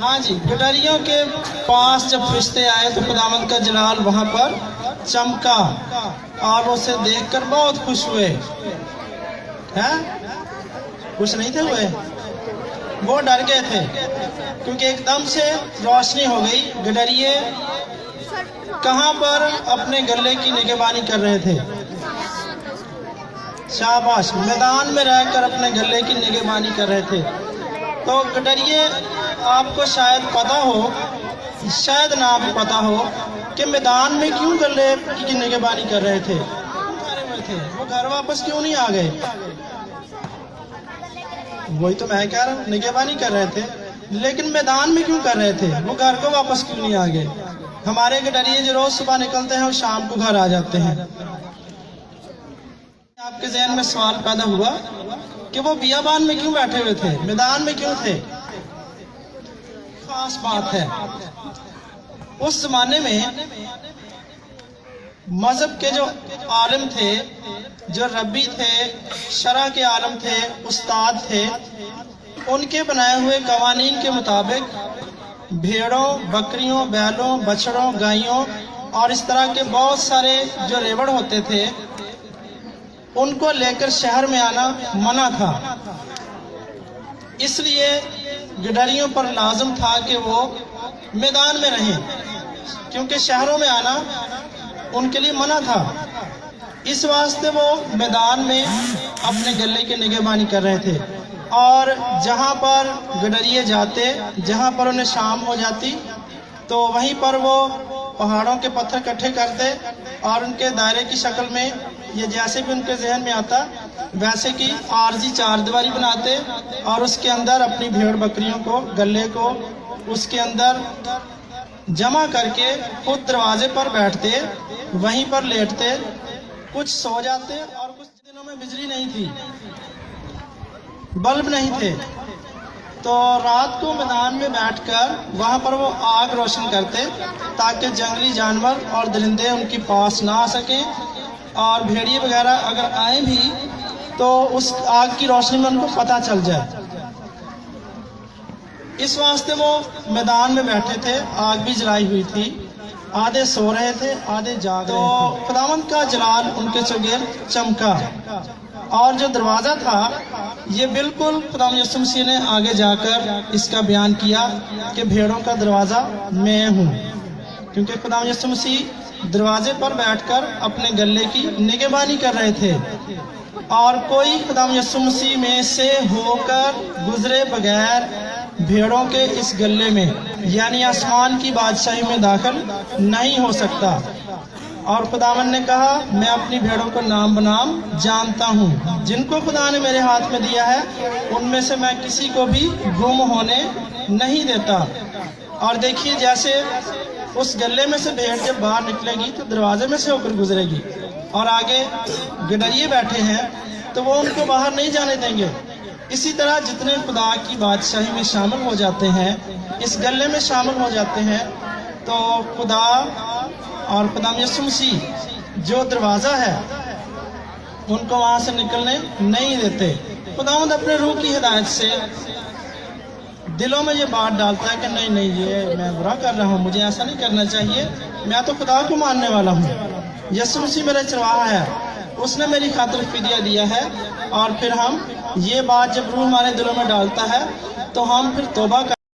ہاں جی، گڈریوں کے پاس جب فرشتے آئے تو خداوند کا جلال وہاں پر چمکا اور اسے دیکھ کر بہت خوش ہوئے. خوش نہیں تھے ہوئے؟ وہ ڈر گئے تھے کیونکہ ایک دم سے روشنی ہو گئی. گڈریے کہاں پر اپنے گلے کی نگہبانی کر رہے تھے؟ شاباش، میدان میں رہ کر اپنے گلے کی نگہبانی کر رہے تھے. تو گڈریے آپ کو شاید پتا ہو، شاید نہ بھی پتا ہو کہ میدان میں کیوں گلے کی نگہبانی کر رہے تھے. وہ گھر واپس کیوں نہیں آ گئے؟ وہی تو میں کہہ رہا ہوں، نگہبانی کر رہے تھے لیکن میدان میں کیوں کر رہے تھے؟ وہ گھر کو واپس کیوں نہیں آ گئے؟ ہمارے گڈریے جو روز صبح نکلتے ہیں اور شام کو گھر آ جاتے ہیں. آپ کے ذہن میں سوال پیدا ہوا کہ وہ بیابان میں کیوں بیٹھے ہوئے تھے، میدان میں کیوں تھے؟ خاص بات ہے، اس زمانے میں مذہب کے جو عالم تھے، جو ربی تھے، شرع کے عالم تھے، استاد تھے، ان کے بنائے ہوئے قوانین کے مطابق بھیڑوں، بکریوں، بیلوں، بچڑوں، گائیوں اور اس طرح کے بہت سارے جو ریوڑ ہوتے تھے ان کو لے کر شہر میں آنا منع تھا. اس لیے گڈریوں پر لازم تھا کہ وہ میدان میں رہیں کیونکہ شہروں میں آنا ان کے لیے منع تھا. اس واسطے وہ میدان میں اپنے گلے کی نگہبانی کر رہے تھے. اور جہاں پر گڈریے جاتے، جہاں پر انہیں شام ہو جاتی تو وہیں پر وہ پہاڑوں کے پتھر اکٹھے کرتے اور ان کے دائرے کی شکل میں، یہ جیسے بھی ان کے ذہن میں آتا ویسے کی عارضی چار دیواری بناتے اور اس کے اندر اپنی بھیڑ بکریوں کو، گلے کو اس کے اندر جمع کر کے خود دروازے پر بیٹھتے، وہیں پر لیٹتے، کچھ سو جاتے. اور کچھ دنوں میں بجلی نہیں تھی، بلب نہیں تھے، تو رات کو میدان میں بیٹھ کر وہاں پر وہ آگ روشن کرتے تاکہ جنگلی جانور اور درندے ان کے پاس نہ آ سکیں اور بھیڑیے وغیرہ اگر آئیں بھی تو اس آگ کی روشنی میں ان کو پتہ چل جائے. اس واسطے وہ میدان میں بیٹھے تھے، آگ بھی جلائی ہوئی تھی، آدھے سو رہے تھے، آدھے جاگ رہے تھے. تو خداوند کا جلال ان کے چگیر چمکا اور جو دروازہ تھا یہ بالکل خداوند یسوع مسیح نے آگے جا کر اس کا بیان کیا کہ بھیڑوں کا دروازہ میں ہوں، کیونکہ خداوند یسوع مسیح دروازے پر بیٹھ کر اپنے گلے کی نگہبانی کر رہے تھے اور کوئی خداوند یسوع مسیح میں سے ہو کر گزرے بغیر بھیڑوں کے اس گلے میں یعنی آسمان کی بادشاہی میں داخل نہیں ہو سکتا. اور خداوند نے کہا میں اپنی بھیڑوں کو نام بنام جانتا ہوں، جن کو خدا نے میرے ہاتھ میں دیا ہے ان میں سے میں کسی کو بھی گم ہونے نہیں دیتا. اور دیکھیے جیسے اس گلے میں سے بھیڑ جب باہر نکلے گی تو دروازے میں سے ہو کر گزرے گی اور آگے گڈریے بیٹھے ہیں تو وہ ان کو باہر نہیں جانے دیں گے. اسی طرح جتنے خدا کی بادشاہی میں شامل ہو جاتے ہیں، اس گلے میں شامل ہو جاتے ہیں، تو خدا اور خدا یسوع مسیح جو دروازہ ہے ان کو وہاں سے نکلنے نہیں دیتے. خداوند اپنے روح کی ہدایت سے دلوں میں یہ بات ڈالتا ہے کہ نہیں یہ میں برا کر رہا ہوں، مجھے ایسا نہیں کرنا چاہیے، میں تو خدا کو ماننے والا ہوں، یسوع مسیح میرا چرواہا ہے، اس نے میری خاطر فدیہ دیا ہے. اور پھر ہم یہ بات جب روح ہمارے دلوں میں ڈالتا ہے تو ہم پھر توبہ